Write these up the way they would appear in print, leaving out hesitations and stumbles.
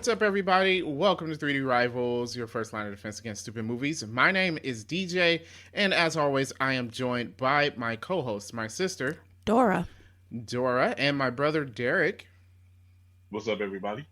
What's up, everybody? Welcome to 3D Rivals, your first line of defense against stupid movies. My name is DJ, and as always, I am joined by my co-host, my sister, Dora, and my brother, Derek. What's up, everybody?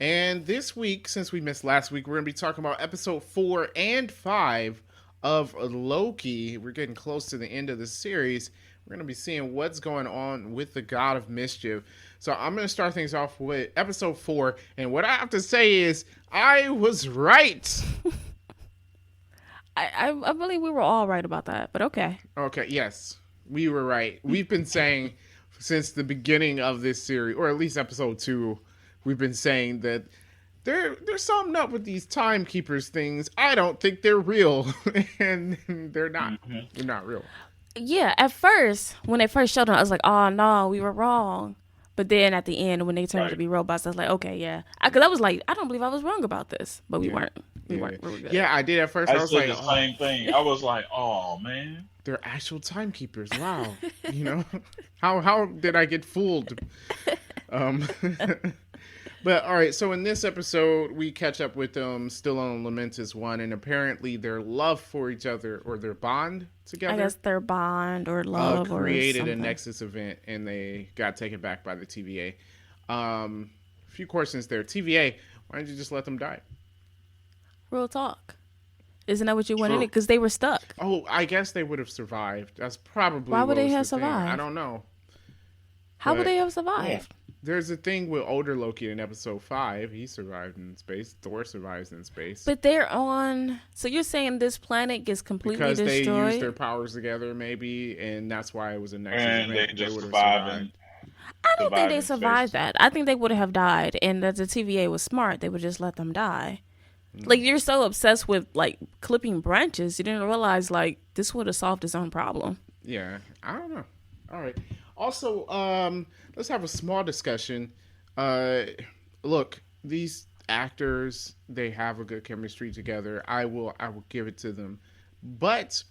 And this week, since we missed last week, we're going to be talking about episode 4 and 5 of Loki. We're getting close to the end of the series. We're going to be seeing what's going on with the God of Mischief. So I'm going to start things off with episode 4. And what I have to say is, I was right. I believe we were all right about that, but okay. Okay, yes. We were right. We've been saying since the beginning of this series, or at least episode 2, we've been saying that there's something up with these timekeepers things. I don't think they're real. And they're not. Mm-hmm. They're not real. Yeah, at first, when they first showed them, I was like, oh, no, we were wrong. But then at the end, when they turned to be robots, I was like, okay, yeah. Because I was like, I don't believe I was wrong about this. But we weren't. We weren't really good. Yeah, I did at first. I was said like, the same thing. I was like, oh, man. They're actual timekeepers. Wow. You know? How did I get fooled? But all right, so in this episode, we catch up with them still on Lamentus 1, and apparently their love for each other, or their bond together. I guess their bond or love created or a Nexus event, and they got taken back by the TVA. A few questions there. TVA, why didn't you just let them die? Real talk. Isn't that what you wanted? Because they were stuck. Oh, I guess they would have survived. That's probably why would they have survived? I don't know. How would they have survived? Yeah. There's a thing with older Loki in episode 5. He survived in space. Thor survives in space. But they're on... So you're saying this planet gets completely destroyed? Because they used their powers together, maybe, and that's why it was a Nexus event. They just survived. I don't think they survived that. I think they would have died, and that the TVA was smart. They would just let them die. Like, you're so obsessed with, like, clipping branches, you didn't realize, like, this would have solved its own problem. Yeah, I don't know. All right. Also, let's have a small discussion. Look, these actors, they have a good chemistry together. I will give it to them. But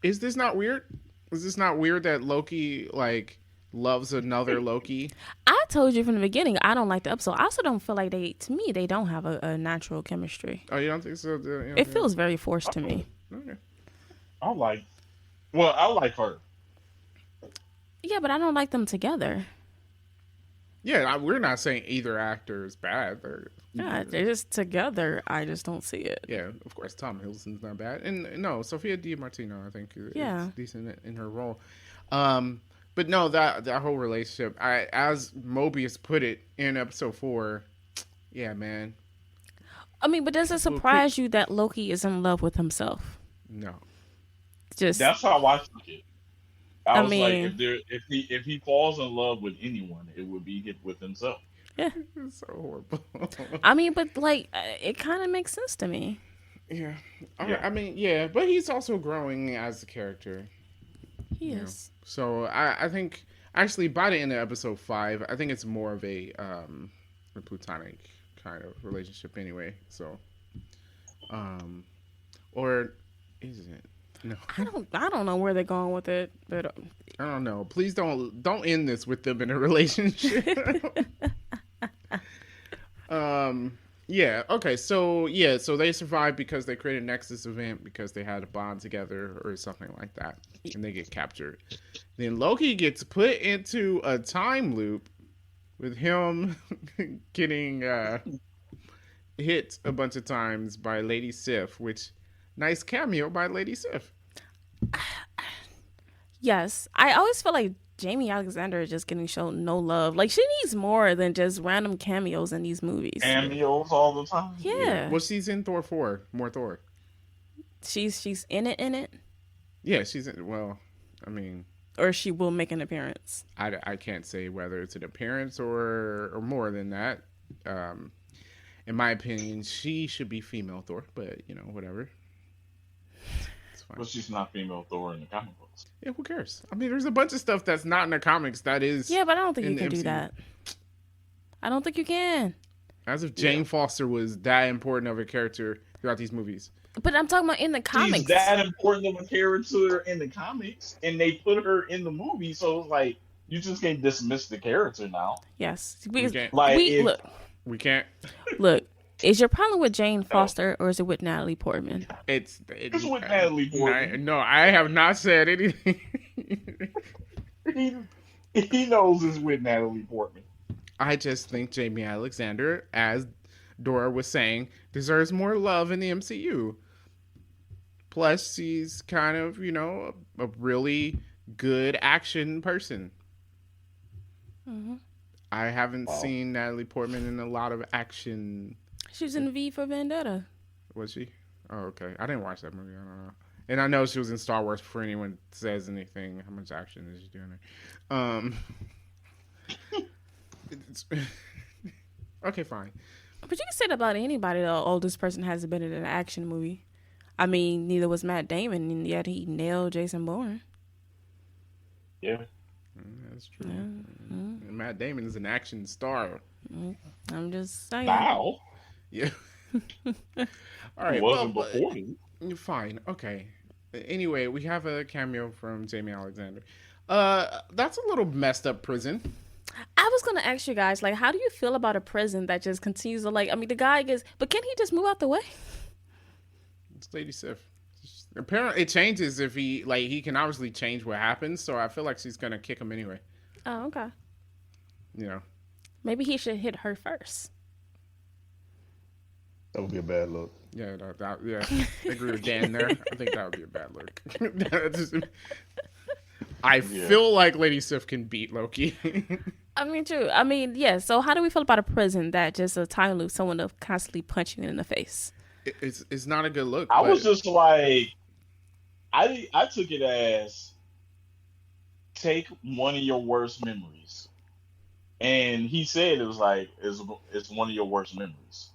is this not weird? Is this not weird that Loki, like, loves another Loki? I told you from the beginning, I don't like the episode. I also don't feel like they don't have a natural chemistry. Oh, you don't think so? It feels very forced to me. Okay. I like her. Yeah, but I don't like them together. Yeah, we're not saying either actor is bad. They're just together. I just don't see it. Yeah, of course, Tom Hiddleston's not bad. And no, Sophia DiMartino, I think, is decent in her role. But no, that whole relationship, as Mobius put it in episode 4, yeah, man. I mean, but does it surprise you that Loki is in love with himself? No. That's how I took it. I was like, if he falls in love with anyone, it would be with himself. Yeah, it's so horrible. I mean, but like, it kind of makes sense to me. Yeah. I mean, yeah, but he's also growing as a character. He is. So I think actually by the end of episode 5, I think it's more of a platonic kind of relationship anyway. So, or is it? No. I don't know where they're going with it, but I don't know. Please don't end this with them in a relationship. Yeah. Okay. So they survived because they created a Nexus event because they had a bond together or something like that, and they get captured. Then Loki gets put into a time loop with him getting hit a bunch of times by Lady Sif, which nice cameo by Lady Sif. Yes, I always feel like Jamie Alexander is just getting shown no love. Like, she needs more than just random cameos in these movies. Cameos all the time. Yeah. Well, she's in Thor 4. More Thor. She's in it. Yeah, she's in. Well, I mean, or she will make an appearance. I can't say whether it's an appearance or more than that. In my opinion, she should be female Thor, but whatever. But she's not female Thor in the comic books. Yeah, who cares? I mean, there's a bunch of stuff that's not in the comics that is. Yeah, but I don't think you can do that. I don't think you can. As if Jane Foster was that important of a character throughout these movies. But I'm talking about in the comics. She's that important of a character in the comics, and they put her in the movie, so it's like, you just can't dismiss the character now. Yes. Because like, look. We can't. Look, is your problem with Jane Foster or is it with Natalie Portman? It's with Natalie Portman. No, I have not said anything. he knows it's with Natalie Portman. I just think Jamie Alexander, as Dora was saying, deserves more love in the MCU. Plus, she's kind of, a really good action person. Mm-hmm. I haven't seen Natalie Portman in a lot of action. She was in V for Vendetta. Was she? Oh, okay. I didn't watch that movie. I don't know. And I know she was in Star Wars before anyone says anything. How much action is she doing there? Okay, fine. But you can say that about anybody. The oldest person hasn't been in an action movie. I mean, neither was Matt Damon, and yet he nailed Jason Bourne. Yeah. That's true. Yeah. Mm-hmm. Matt Damon is an action star. I'm just saying. Wow. Yeah. All right. It wasn't before me. Fine. Okay. Anyway, we have a cameo from Jamie Alexander. That's a little messed up prison. I was going to ask you guys, how do you feel about a prison that just continues to, the guy gets, but can he just move out the way? It's Lady Sif. Apparently, it changes if he can obviously change what happens, so I feel like she's going to kick him anyway. Oh, okay. Maybe he should hit her first. That would be a bad look. Yeah, I agree with Dan there. I think that would be a bad look. I feel like Lady Sif can beat Loki. I mean, true. I mean, yeah. So how do we feel about a prison that just a time loop, someone to constantly punch you in the face? It's not a good look. I was just like, I took it as take one of your worst memories, and he said it was like it's one of your worst memories,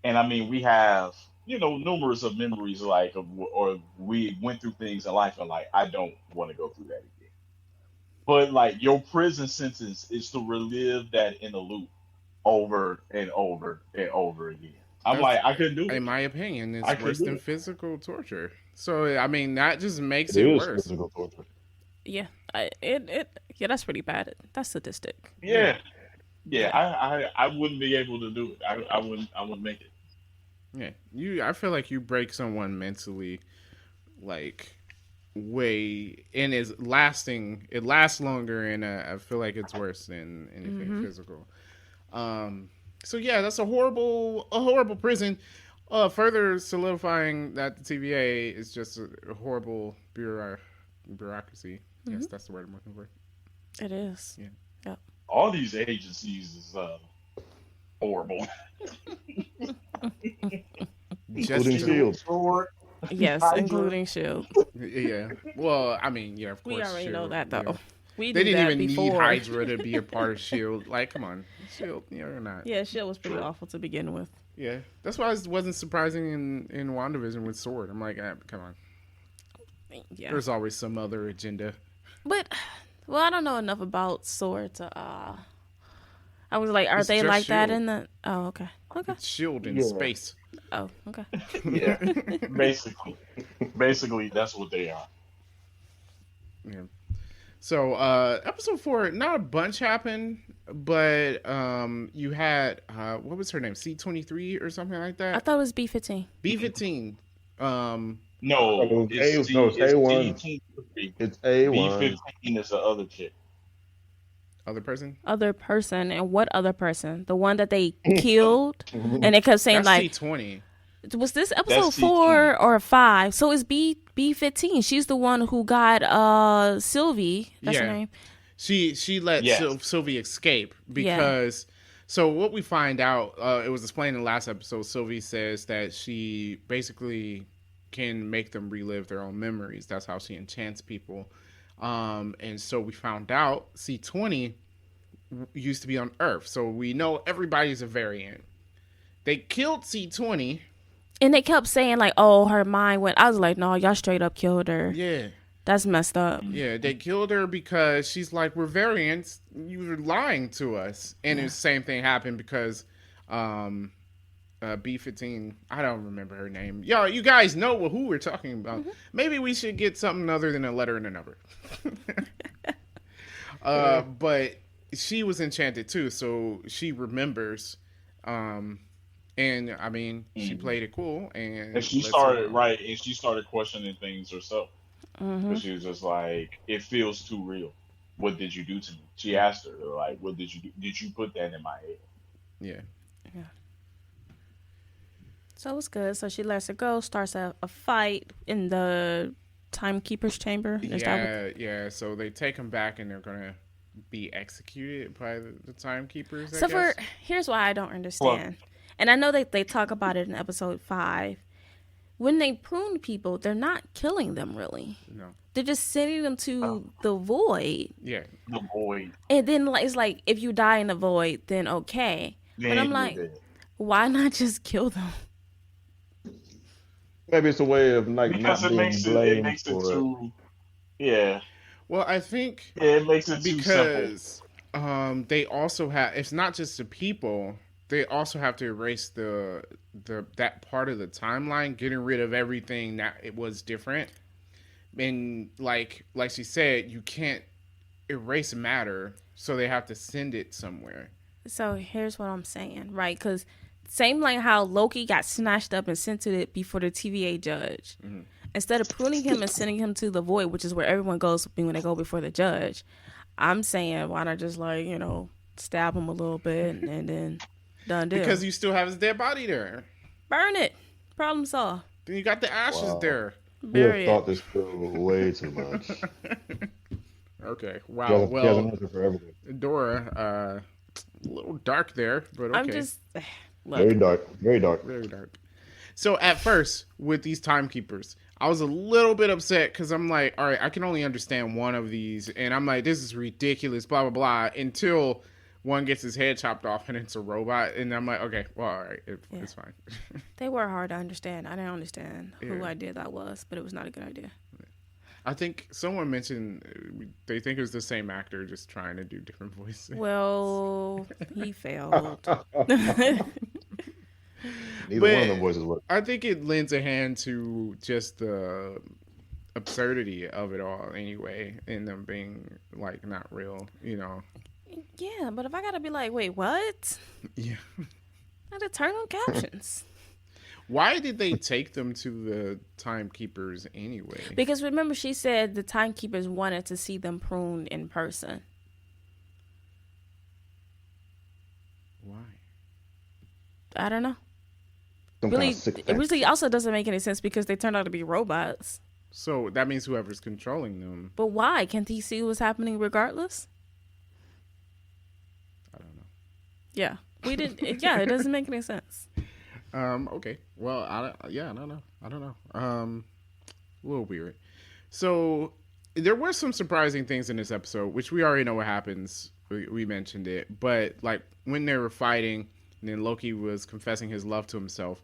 and I mean we have numerous of memories or we went through things in life and I don't want to go through that again. But your prison sentence is to relive that in a loop over and over and over again. I couldn't do it. In my opinion, it's worse than physical torture. So I mean that just makes it worse. Physical torture. Yeah, that's pretty bad. That's sadistic. Yeah. I wouldn't be able to do it. I wouldn't make it. Yeah, I feel like you break someone mentally, way, and it lasts longer, and I feel like it's worse than anything physical. So yeah, that's a horrible prison. Further solidifying that the TVA is just a horrible bureaucracy. Mm-hmm. Yes, that's the word I'm looking for. It is. Yeah. Yep. All these agencies is horrible. Including SHIELD. Yes, including SHIELD. Yeah. Well, I mean, yeah, of course. We already know that, though. Yeah. They didn't even need Hydra to be a part of SHIELD. Come on. SHIELD, or not. Yeah, SHIELD was pretty awful to begin with. Yeah. That's why it wasn't surprising in WandaVision with SWORD. I'm like, come on. Yeah. There's always some other agenda. But, I don't know enough about SWORD to, I was like, are they like SHIELD. That in the... Oh, okay. Okay. It's SHIELD in space. Oh, okay. Yeah. Basically, that's what they are. Yeah. So, episode 4, not a bunch happened, but you had what was her name? C-23 or something like that? I thought it was B-15. B-15. No, it's A1. It's A1. B-15 is the other chick. Other person? Other person, and what other person? The one that they killed, and they kept saying that's C-20. Was this episode 4 or 5? So it's B-15. She's the one who got Sylvie. That's her name. She let Sylvie escape because. So what we find out, it was explained in the last episode. Sylvie says that she basically can make them relive their own memories. That's how she enchants people. And so we found out C-20 used to be on Earth. So we know everybody's a variant. They killed C-20. And they kept saying, her mind went... I was like, no, y'all straight up killed her. Yeah. That's messed up. Yeah, they killed her because she's like, we're variants. You were lying to us. And the same thing happened because B-15... I don't remember her name. Y'all, you guys know who we're talking about. Mm-hmm. Maybe we should get something other than a letter and a number. But she was enchanted too, so she remembers And I mean, she played it cool, and and she started right, and she started questioning things herself because she was just like, "It feels too real. What did you do to me?" She asked her, like, "What did you do? Did you put that in my head?" Yeah. Yeah. So it's good. So she lets it go, starts a fight in the timekeeper's chamber. Yeah. So they take him back, and they're gonna be executed by the timekeepers. Here's why I don't understand, and I know that they talk about it in episode 5. When they prune people, they're not killing them really. No. They're just sending them to the void. Yeah. The void. And then it's like if you die in the void, then okay. But I'm like, why not just kill them? Maybe it's a way of like because not being blamed for it. Yeah. Well, I think it makes it too simple. They also have. It's not just the people. They also have to erase the that part of the timeline, getting rid of everything that it was different. And like she said, you can't erase matter, so they have to send it somewhere. So here's what I'm saying, right? Because same like how Loki got snatched up and sent to it before the TVA judge. Mm-hmm. Instead of pruning him and sending him to the void, which is where everyone goes when they go before the judge, I'm saying why not just stab him a little bit and then done deal. Because you still have his dead body there. Burn it. Problem solved. Then you got the ashes there. You have thought this through way too much. Okay. Wow. Well, Dora, a little dark there, but okay. I'm just very dark. Very dark. Very dark. So at first, with these timekeepers, I was a little bit upset because I'm like, all right, I can only understand one of these, and I'm like, this is ridiculous, blah blah blah. Until one gets his head chopped off and it's a robot, and I'm like, okay, well, all right, it's fine. They were hard to understand. I didn't understand who idea that was, but it was not a good idea. I think someone mentioned they think it was the same actor just trying to do different voices. Well, he failed. Neither one of them voices work. I think it lends a hand to just the absurdity of it all anyway, and them being not real, Yeah, but if I gotta be like, wait, what? Yeah. I had to turn on captions. Why did they take them to the timekeepers anyway? Because remember, she said the timekeepers wanted to see them pruned in person. Why? I don't know. It really also doesn't make any sense because they turned out to be robots. So that means whoever's controlling them. But why? Can't he see what's happening regardless? I don't know. Yeah. We didn't. Yeah, it doesn't make any sense. Okay. Well, I don't know. A little weird. So there were some surprising things in this episode, which we already know what happens. We mentioned it, but when they were fighting, and then Loki was confessing his love to himself,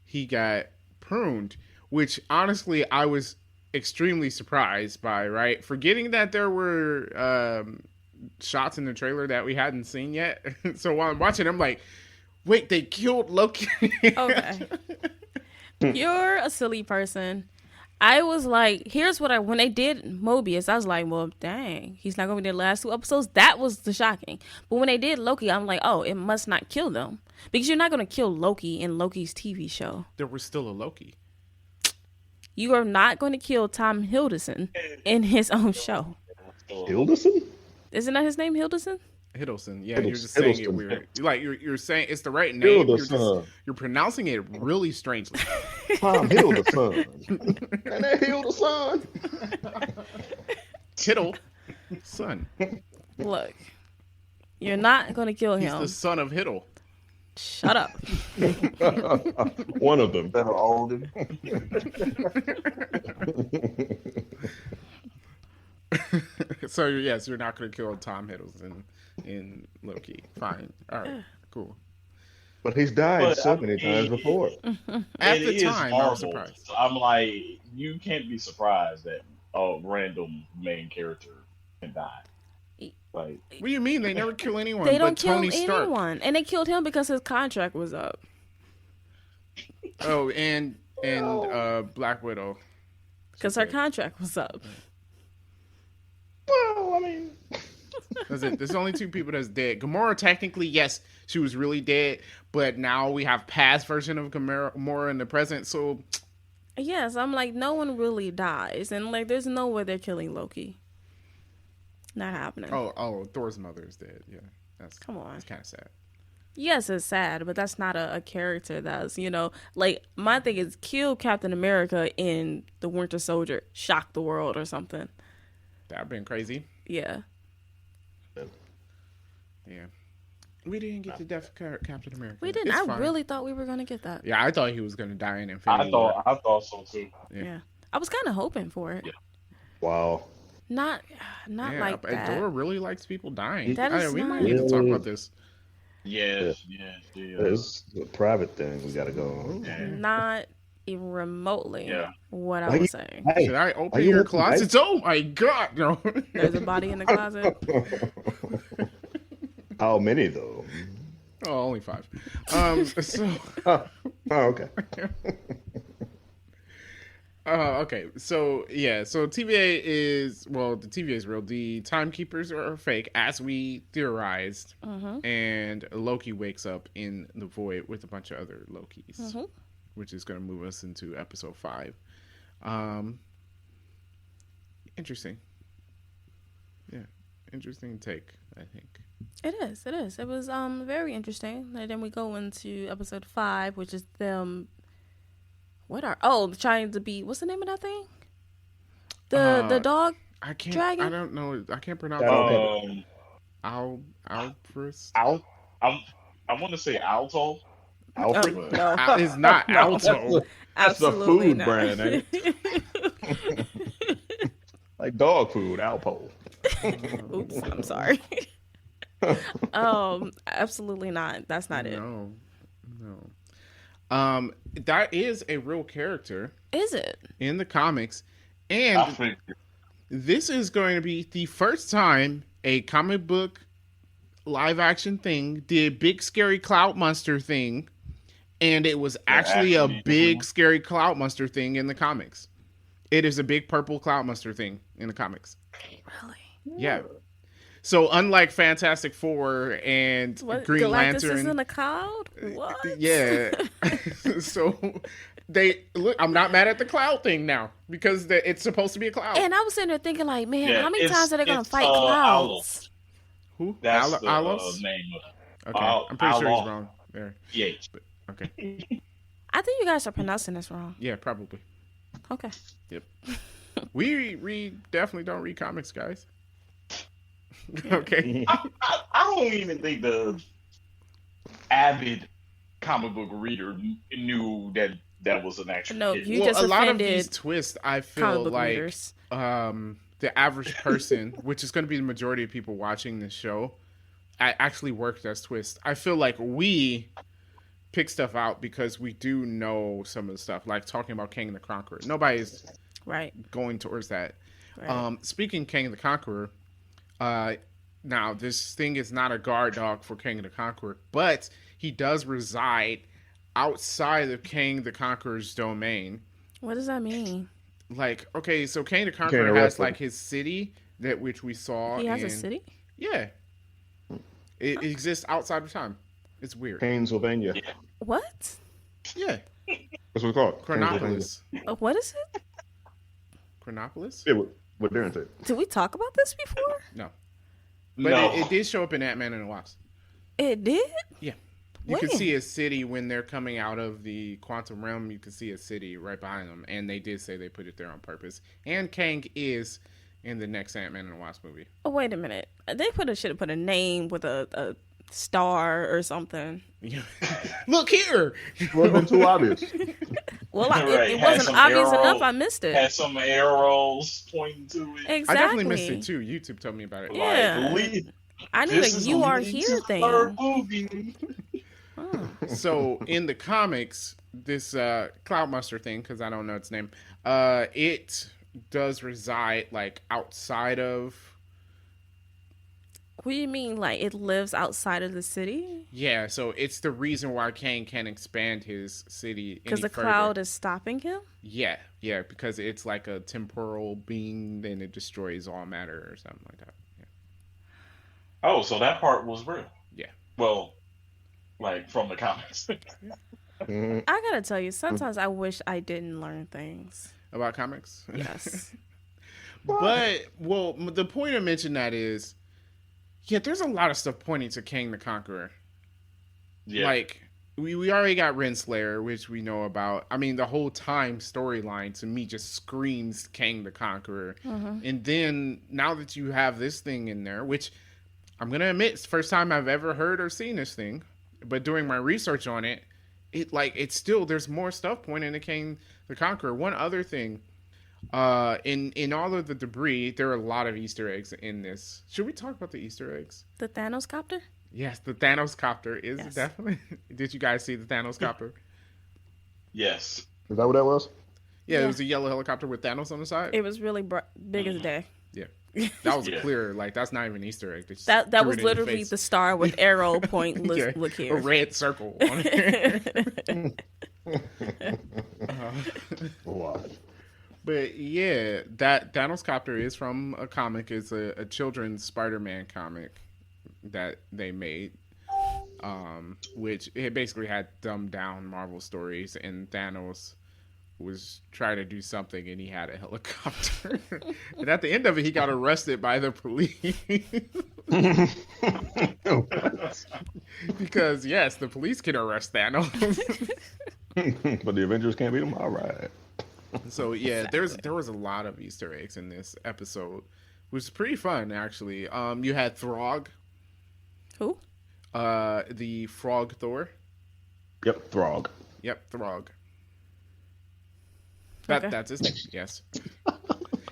he got pruned, which honestly I was extremely surprised by. Right, forgetting that there were shots in the trailer that we hadn't seen yet. So while I'm watching, I'm like, wait, they killed Loki. Okay. You're a silly person. I was like, when they did Mobius, I was like, well, dang, he's not going to be the last 2 episodes. That was the shocking. But when they did Loki, I'm like, oh, it must not kill them. Because you're not going to kill Loki in Loki's TV show. There was still a Loki. You are not going to kill Tom Hiddleston in his own show. Hiddleston? Isn't that his name, Hiddleston? Hiddleston, yeah, you're just saying it weird. You're saying it's the right name. You're pronouncing it really strangely. Tom Hiddleston. And that Hiddleston. Hiddle, son. Look, you're not gonna kill him. He's the son of Hiddle. Shut up. One of them. Better old him. So yes, you're not going to kill Tom Hiddleston in Loki. Fine, all right, cool. But he's died so many times before. At the time, I was surprised. So I'm like, you can't be surprised that a random main character can die. Like, what do you mean? They never kill anyone. They don't kill Tony Stark. anyone, and they killed him because his contract was up. Oh, and Black Widow, because her contract was up. Well, I mean, That's it. There's only 2 people that's dead. Gamora, technically, yes, she was really dead, but now we have past version of Gamora in the present, so... Yes, I'm like, no one really dies. And, like, there's no way they're killing Loki. Not happening. Oh, Thor's mother is dead. Yeah. Come on. That's kind of sad. Yes, it's sad, but that's not a character that's, like, my thing is kill Captain America in The Winter Soldier, shock the world or something. That'd been crazy. Yeah. Yeah. We didn't get the death of Captain America. We didn't. I really thought we were going to get that. Yeah, I thought he was going to die in Infinity War. I thought so too. Yeah. I was kind of hoping for it. Yeah. Wow. Not like that. Dora really likes people dying. We might not... need to talk about this. Yeah. It's a private thing we got to go on. Not even remotely what I was saying. Hey, should I open your closets? Oh my God. No. There's a body in the closet. How many though? Oh, only 5. Okay. Okay. So TVA is the TVA is real. The timekeepers are fake, as we theorized. And Loki wakes up in the void with a bunch of other Lokis, which is going to move us into episode 5. Interesting. Yeah, interesting take, I think. It is. It was very interesting. And then we go into episode 5, which is them. Trying to be. What's the name of that thing? The dog. I can't. Dragon? I don't know. I can't pronounce it. Alfred. I want to say Alto. Alfred? No. It's not Alto. That's a food brand, ain't it? Like dog food, Alpo. Oops, I'm sorry. Absolutely not. That's not it. No. That is a real character. Is it? In the comics. And this is going to be the first time a comic book live action thing did big scary cloud monster thing. And it was actually a big scary cloud monster thing in the comics. It is a big purple cloud monster thing in the comics. Really? Yeah. So unlike Fantastic Four and Green Galactus Lantern, is in a cloud. What? Yeah. So I'm not mad at the cloud thing now because it's supposed to be a cloud. And I was sitting there thinking, like, man, how many times are they gonna fight clouds? Who? That's Alos? the name of it. Okay, I'm pretty sure he's wrong there. PH. But, okay. I think you guys are pronouncing this wrong. Yeah, probably. Okay. Yep. We definitely don't read comics, guys. Okay. I don't even think the avid comic book reader knew that was an actual. No, kid. you just a lot of offended these twists, I feel like readers. The average person, which is going to be the majority of people watching this show, actually worked as twists. I feel like we pick stuff out because we do know some of the stuff, like talking about King the Conqueror. Nobody's going towards that. Right. Speaking of King the Conqueror, now this thing is not a guard dog for King the Conqueror, but he does reside outside of King the Conqueror's domain. What does that mean? Like, okay, so King the Conqueror has like his city which we saw. He has a city? Yeah. It exists outside of time. It's weird. Pennsylvania. What? Yeah. That's what we call it. Chronopolis. What is it? Chronopolis? Yeah, what they're into. Did we talk about this before? No. But it did show up in Ant-Man and the Wasp. It did? Yeah. You can see a city when they're coming out of the quantum realm. You can see a city right behind them. And they did say they put it there on purpose. And Kang is in the next Ant-Man and the Wasp movie. Oh, wait a minute. They should have put a name with a star or something. Look here! It wasn't too obvious. Well, it wasn't obvious enough. I missed it. Had some arrows pointing to it. Exactly. I definitely missed it too. YouTube told me about it. Yeah. I knew that You Are Here thing. So in the comics, this Cloudmonster thing, because I don't know its name, it does reside like outside of. What do you mean, like it lives outside of the city? Yeah, so it's the reason why Kang can't expand his city because the cloud is stopping him. Yeah, because it's like a temporal being, then it destroys all matter or something like that. Oh, so that part was real. Yeah. Well, like from the comics. I gotta tell you, sometimes I wish I didn't learn things about comics. Yes. But the point I mentioned that is, there's a lot of stuff pointing to Kang the Conqueror. Yeah. Like we already got Renslayer, which we know about. I mean, the whole time storyline to me just screams Kang the Conqueror. And then now that you have this thing in there, which I'm gonna admit, it's the first time I've ever heard or seen this thing, but doing my research on it, it's still, there's more stuff pointing to Kang the Conqueror. One other thing, in all of the debris, there are a lot of Easter eggs in this. Should we talk about the Easter eggs? The Thanos copter? Yes, the Thanos copter is definitely. Did you guys see the Thanos copter? Yes. Is that what that was? Yeah, it was a yellow helicopter with Thanos on the side. It was really big as a day. Yeah. That was clear. Like, that's not even an Easter egg. That was literally the star with arrow point. Look here. A red circle on it. Wow. But yeah, that Thanos copter is from a comic. It's a children's Spider-Man comic that they made, which it basically had dumbed down Marvel stories, and Thanos was trying to do something and he had a helicopter. And at the end of it, he got arrested by the police. Because yes, the police can arrest Thanos. But the Avengers can't beat him. All right. So yeah, there was a lot of Easter eggs in this episode, which was pretty fun actually. You had Throg. Who? The frog Thor. Yep, Throg. Yep, Throg. Okay. That's his name. Yes.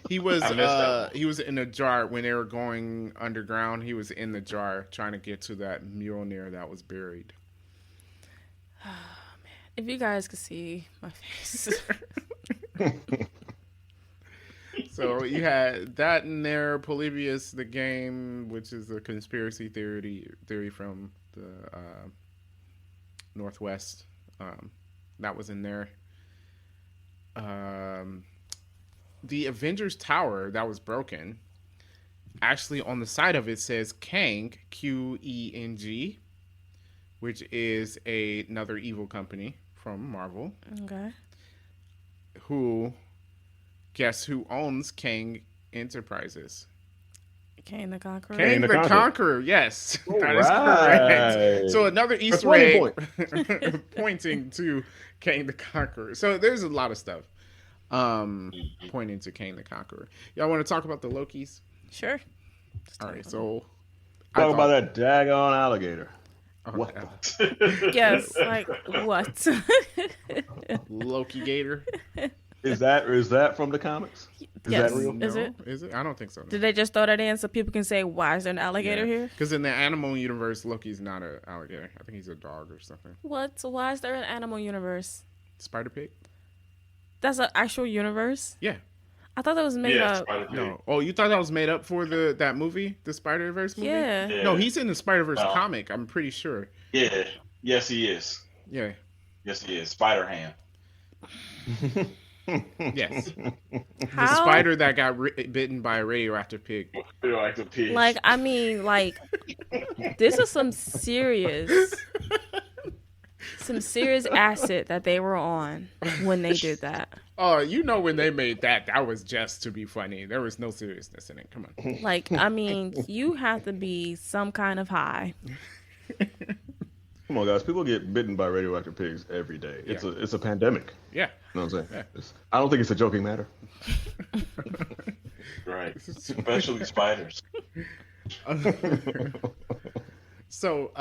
He was in a jar when they were going underground. He was in the jar trying to get to that Mjolnir that was buried. Oh man! If you guys could see my face. So you had that in there. Polybius the game, which is a conspiracy theory from the Northwest. That was in there. The Avengers Tower that was broken, actually on the side of it says Kang, Qeng, which is another evil company from Marvel. Okay. Guess who owns Kang Enterprises? Kang the Conqueror. Kang the Conqueror, yes. That is correct. So another Easter egg pointing to Kang the Conqueror. So there's a lot of stuff pointing to Kang the Conqueror. Y'all want to talk about the Lokis? Sure. All right, so... Talk about that daggone alligator. Okay. What? Yes, like what? Loki Gator. Is that from the comics? Is Yes. that real? No, Is it? Is it? I don't think so. No. Did they just throw that in so people can say, why is there an alligator here? Because in the animal universe, Loki's not an alligator. I think he's a dog or something. What? So why is there an animal universe? Spider Pig? That's an actual universe? Yeah. I thought that was made up. No. Oh, you thought that was made up for that movie? The Spider-Verse movie? Yeah. No, he's in the Spider-Verse comic, I'm pretty sure. Yeah. Yes, he is. Yeah. Yes, he is. Spider-Ham. Yes. How? The spider that got bitten by a radioactive pig. Radioactive pig. Like, I mean, like, this is some serious acid that they were on when they did that. Oh, you know when they made that was just to be funny. There was no seriousness in it. Come on. Like, I mean, you have to be some kind of high. Come on, guys. People get bitten by radioactive pigs every day. It's a pandemic. Yeah. You know what I'm saying? Yeah. I don't think it's a joking matter. Right. Especially spiders. So,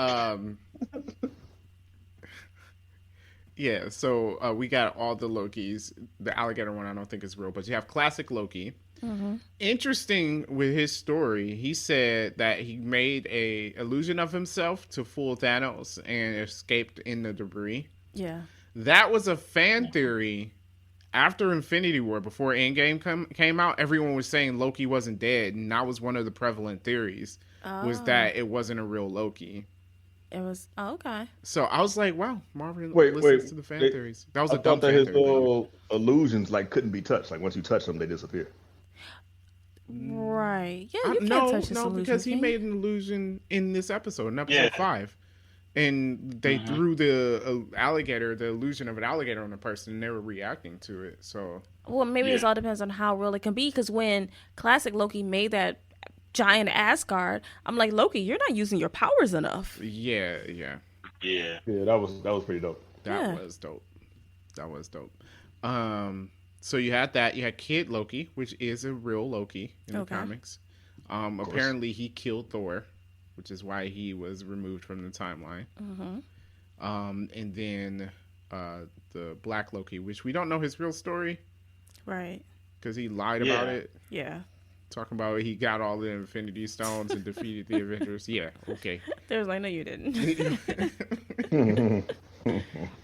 yeah, so we got all the Lokis. The alligator one I don't think is real, but you have classic Loki. Mm-hmm. Interesting with his story, he said that he made a illusion of himself to fool Thanos and escaped in the debris. Yeah. That was a fan theory after Infinity War. Before Endgame came out, everyone was saying Loki wasn't dead, and that was one of the prevalent theories, was that it wasn't a real Loki. It was okay. So I was like, "Wow, Marvel listens to the fan theories." That was a dumb fan his theory. little illusions couldn't be touched. Like once you touch them, they disappear. Right. Yeah, you can't touch his illusion. No, because he made an illusion in this episode, in episode 5. And they threw the alligator, the illusion of an alligator on a person, and they were reacting to it. So, well, maybe it all depends on how real it can be. Because when classic Loki made that giant Asgard, I'm like, Loki, you're not using your powers enough. Yeah. That was pretty dope. That was dope. So you had that. You had Kid Loki, which is a real Loki in the comics. Apparently, he killed Thor, which is why he was removed from the timeline. And then the Black Loki, which we don't know his real story. Right. Because he lied about it. Yeah. Talking about he got all the Infinity Stones and defeated the Avengers. Yeah, okay. They was like, no, you didn't.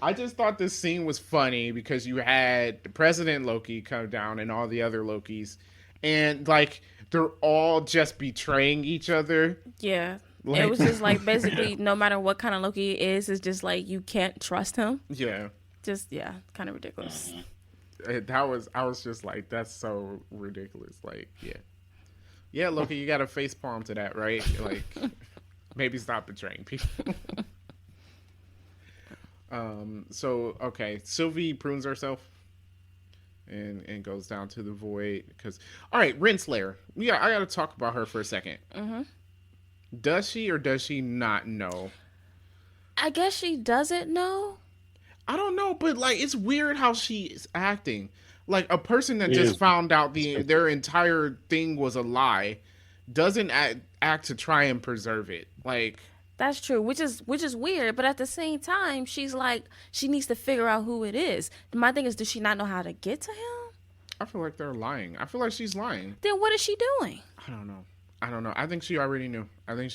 I just thought this scene was funny because you had the President Loki come down and all the other Lokis. And, like, they're all just betraying each other. Yeah. Like, it was just, like, basically, no matter what kind of Loki it is, it's just, like, you can't trust him. Yeah. Just, kind of ridiculous. I was just like, that's so ridiculous. Like, yeah, Loki, you got to face palm to that, right? Like, maybe stop betraying people. So okay, Sylvie prunes herself and goes down to the void because, all right, Renslayer. Yeah, I got to talk about her for a second. Does she or does she not know? I guess she doesn't know. I don't know, but like it's weird how she's acting. Like a person that just found out their entire thing was a lie doesn't act to try and preserve it. Like that's true, which is weird, but at the same time, she's like she needs to figure out who it is. My thing is, does she not know how to get to him? I feel like they're lying. I feel like she's lying. Then what is she doing? I don't know. I think she already knew. I mean,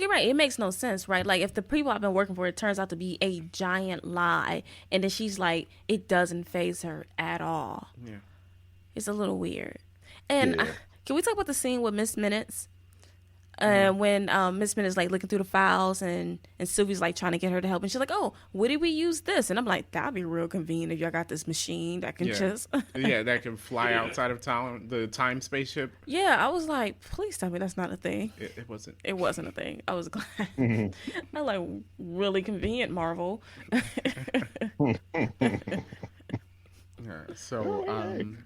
you're right. It makes no sense, right? Like, if the people I've been working for, it turns out to be a giant lie, and then she's like, it doesn't faze her at all. Yeah. It's a little weird. And can we talk about the scene with Miss Minutes? When Miss Minutes like looking through the files and Sylvie's like trying to get her to help, and she's like, "Oh, where did we use this?" And I'm like, "That'd be real convenient if y'all got this machine that can just that can fly outside of town, the time spaceship." Yeah, I was like, "Please tell me that's not a thing." It wasn't. It wasn't a thing. I was glad. I like really convenient, Marvel.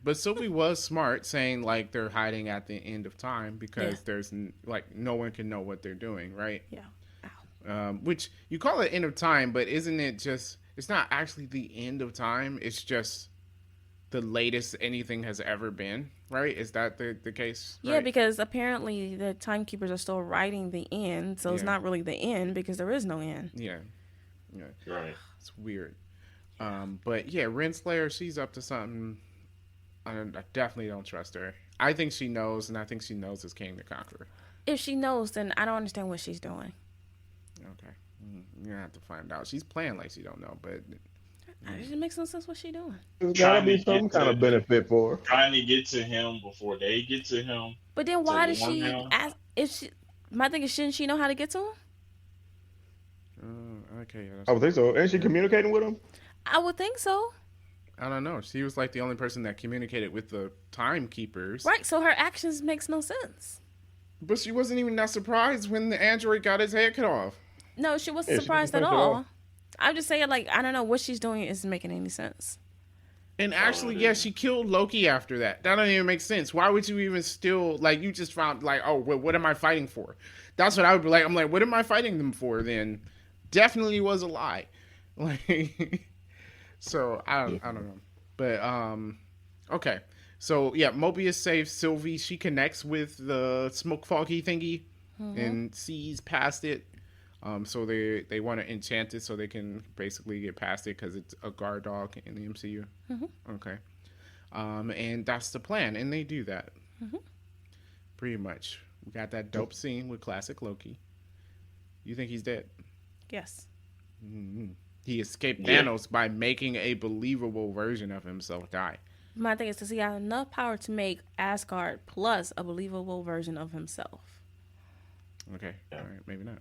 But Sylvie was smart, saying like they're hiding at the end of time because there's like no one can know what they're doing, right? Yeah. Which you call it end of time, but isn't it just? It's not actually the end of time. It's just the latest anything has ever been, right? Is that the case? Right? Yeah, because apparently the timekeepers are still writing the end, so it's not really the end because there is no end. Yeah. Right. It's weird. But yeah, Renslayer, she's up to something. I definitely don't trust her. I think she knows, and I think she knows it's King the Conqueror. If she knows, then I don't understand what she's doing. Okay. You're going to have to find out. She's playing like she don't know, but... It makes no sense what she's doing. There's got to be some kind of benefit for her. Trying to get to him before they get to him. But then why does she ask... My thing is, shouldn't she know how to get to him? Okay. I would think so. Ain't she communicating with him? I would think so. I don't know. She was like the only person that communicated with the timekeepers. Right, so her actions makes no sense. But she wasn't even that surprised when the android got his head cut off. No, she wasn't surprised at all. I'm just saying, like, I don't know, what she's doing isn't making any sense. And actually, she killed Loki after that. That don't even make sense. Why would you even still, like, you just found, like, oh, what am I fighting for? That's what I would be like. I'm like, what am I fighting them for then? Definitely was a lie. Like... So I don't know, but okay. So yeah, Mobius saves Sylvie. She connects with the smoke foggy thingy and sees past it. So they want to enchant it so they can basically get past it because it's a guard dog in the MCU. Okay. And that's the plan, and they do that. Pretty much. We got that dope scene with classic Loki. You think he's dead? Yes. He escaped Thanos by making a believable version of himself die. My thing is, does he have enough power to make Asgard plus a believable version of himself? Okay. All right. Maybe not.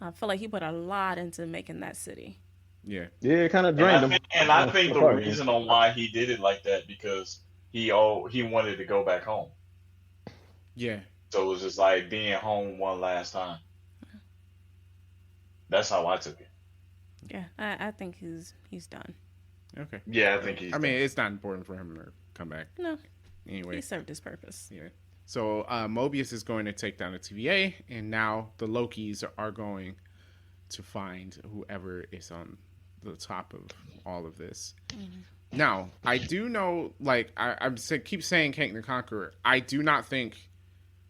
I feel like he put a lot into making that city. Yeah. Yeah, it kind of drained him. And I think the reason on why he did it like that because he wanted to go back home. Yeah. So it was just like being home one last time. That's how I took it. Yeah, I think he's done. Okay. Yeah, I think he's I mean, done. it's not important for him to come back. No. Anyway. He served his purpose. Yeah. So Mobius is going to take down the TVA, and now the Lokis are going to find whoever is on the top of all of this. Mm-hmm. Now, I do know, like, I keep saying Kang the Conqueror. I do not think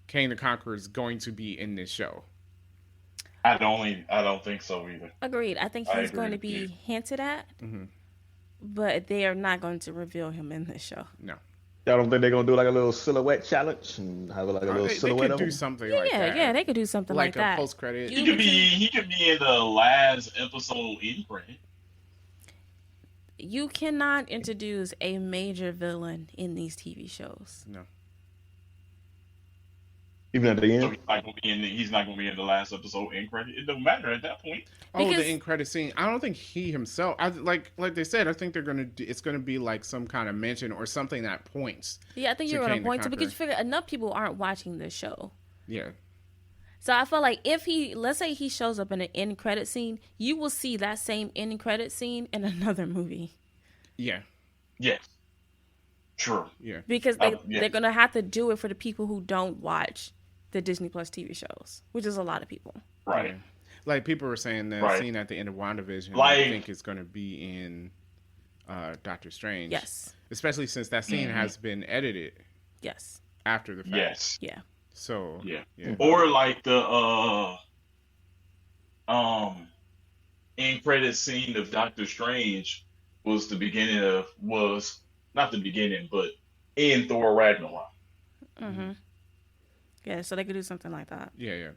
Kang the Conqueror is going to be in this show. I don't think so either. Agreed. I think he's going to be hinted at, but they are not going to reveal him in this show. No. Y'all don't think they're gonna do like a little silhouette challenge and have like a little silhouette? They could do something like that. Yeah, they could do something like that. Like a post credit. He could be in the last episode in credit. You cannot introduce a major villain in these TV shows. No. Even at the end? So he's not going to be in the last episode in credit. It don't matter at that point. Because the end credit scene. I don't think he himself. Like they said. I think it's gonna be like some kind of mention or something that points. Yeah, I think you're gonna point to because you figure enough people aren't watching this show. Yeah. So I feel like if let's say he shows up in an end credit scene, you will see that same end credit scene in another movie. Yeah. Yes. True. Yeah. Because they're gonna have to do it for the people who don't watch the Disney Plus TV shows, which is a lot of people. Right. Yeah. Like people were saying that scene at the end of WandaVision, I think it's going to be in Doctor Strange. Yes. Especially since that scene has been edited. Yes. After the fact. Yes. Yeah. So. Yeah. Or like the end credit scene of Doctor Strange was not the beginning, but in Thor Ragnarok. Mm-hmm. Yeah, so they could do something like that. Yeah.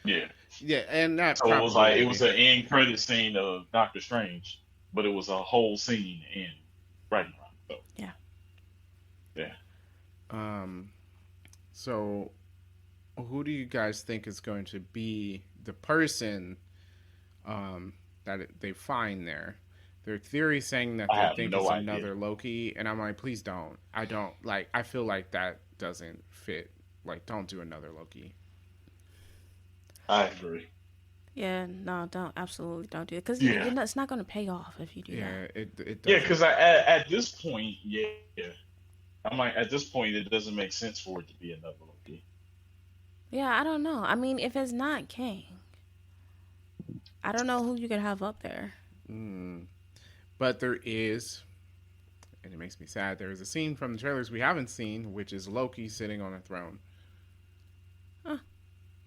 Yeah. Yeah, and that. So it was an end credit scene of Doctor Strange, but it was a whole scene in Ragnarok. So. Yeah. Yeah. So, who do you guys think is going to be the person that they find there? Their theory saying that they think it's another Loki, and I'm like, please don't. I don't like. I feel like that doesn't fit. Like, don't do another Loki. I agree. Yeah, no, absolutely don't do it because it's not going to pay off if you do that. Yeah, it doesn't. Yeah, because at this point, I'm like, at this point, it doesn't make sense for it to be another Loki. Yeah, I don't know. I mean, if it's not Kang, I don't know who you could have up there. But there is, and it makes me sad, there is a scene from the trailers we haven't seen, which is Loki sitting on a throne. Huh.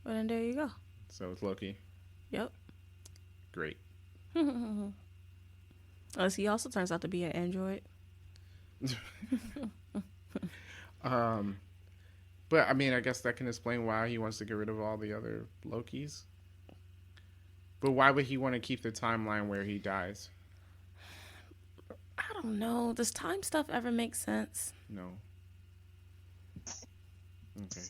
Well, then there you go. So it's Loki. Yep. Great. Unless he also turns out to be an android. But I mean, I guess that can explain why he wants to get rid of all the other Lokis. But why would he want to keep the timeline where he dies? I don't know. Does time stuff ever make sense? No. Okay.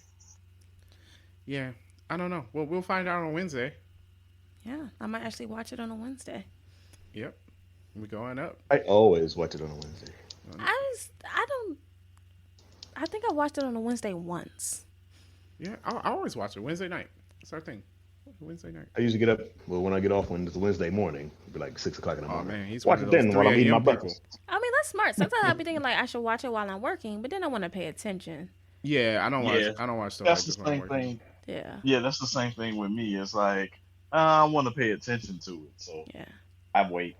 Yeah, I don't know. Well, we'll find out on Wednesday. Yeah, I might actually watch it on a Wednesday. Yep. We're going up. I always watch it on a Wednesday. I think I watched it on a Wednesday once. Yeah, I always watch it Wednesday night. That's our thing. Wednesday night. I usually get up. Well, when I get off when it's Wednesday morning, it'll be like 6 o'clock in the morning. Oh man, he's watch it then while I'm eating my breakfast. I mean, that's smart. Sometimes I'll be thinking like I should watch it while I'm working, but then I want to pay attention. Yeah, I don't watch stuff. That's like the same thing. Yeah. Yeah, that's the same thing with me. It's like I want to pay attention to it, so I wait.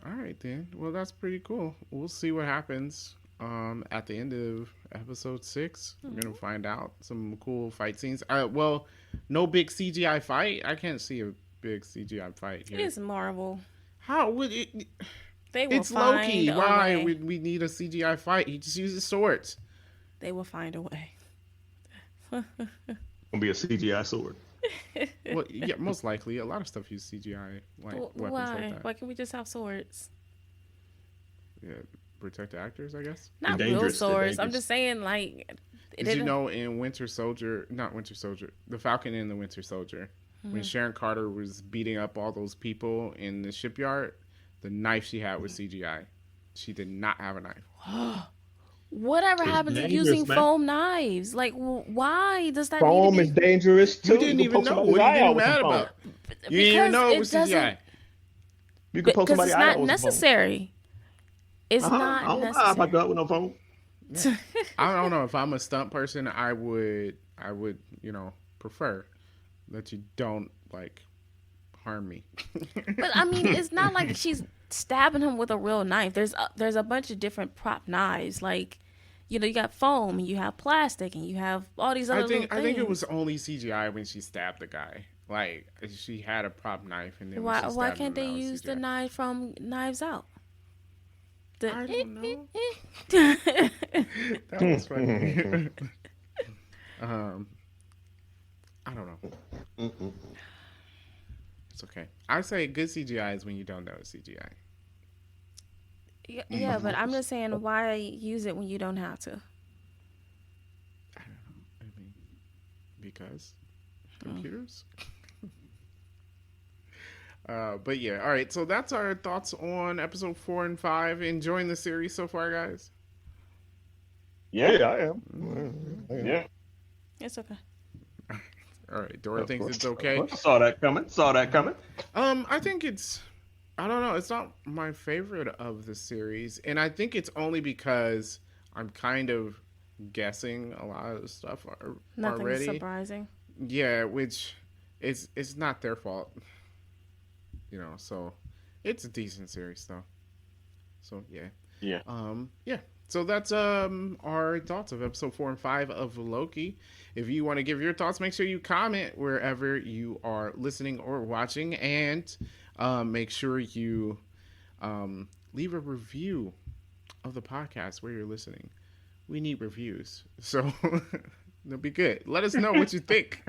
All right then. Well, that's pretty cool. We'll see what happens at the end of episode 6. We're gonna find out some cool fight scenes. Well, no big CGI fight. I can't see a big CGI fight here. It's Marvel. How would it? It's Loki. Why would we need a CGI fight? He just uses swords. They will find a way. Gonna be a CGI sword. Well, yeah, most likely. A lot of stuff use CGI, like weapons like that. Why can't we just have swords? Yeah, protect the actors, I guess. Not real swords. I'm just saying, like. Did you know in The Falcon and the Winter Soldier, when Sharon Carter was beating up all those people in the shipyard, the knife she had was CGI. She did not have a knife. Whatever happens to using foam knives? Like, why does that foam need is dangerous too? You didn't even know. What are you getting mad about? You didn't even know it was CGI. You can poke somebody's eye out with necessary. It's not necessary. I don't know if I got with no foam. Yeah. I don't know. If I'm a stunt person, I would, prefer that you don't harm me. But I mean, it's not like she's stabbing him with a real knife. There's a bunch of different prop knives. Like, you got foam, and you have plastic, and you have all these other things. I think it was only CGI when she stabbed the guy. Like, she had a prop knife, and then why can't they use the knife from Knives Out? I don't know. That was funny. I don't know. It's okay. I say good CGI is when you don't know it's CGI. Yeah, but I'm just saying, why use it when you don't have to? I don't know. I mean, because computers. But yeah, all right. So that's our thoughts on episode 4 and 5. Enjoying the series so far, guys? Yeah, I am. Yeah. It's okay. All right. Dora thinks it's okay. Saw that coming. I think I don't know. It's not my favorite of the series. And I think it's only because I'm kind of guessing a lot of the stuff already. Nothing surprising. Yeah, which it's not their fault. So it's a decent series though. So yeah. Yeah. Yeah. So that's our thoughts of episode 4 and 5 of Loki. If you want to give your thoughts, make sure you comment wherever you are listening or watching, and make sure you leave a review of the podcast where you're listening. We need reviews, so it'll be good. Let us know what you think.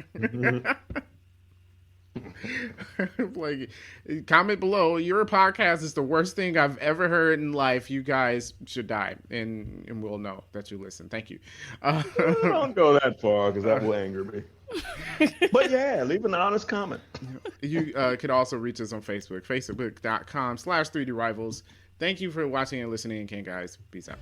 Comment below. Your podcast is the worst thing I've ever heard in life. You guys should die, and we'll know that you listen. Thank you. Don't go that far, because that will anger me. But yeah, leave an honest comment. You can also reach us on Facebook, facebook.com/3drivals. Thank you for watching and listening again, guys. Peace out.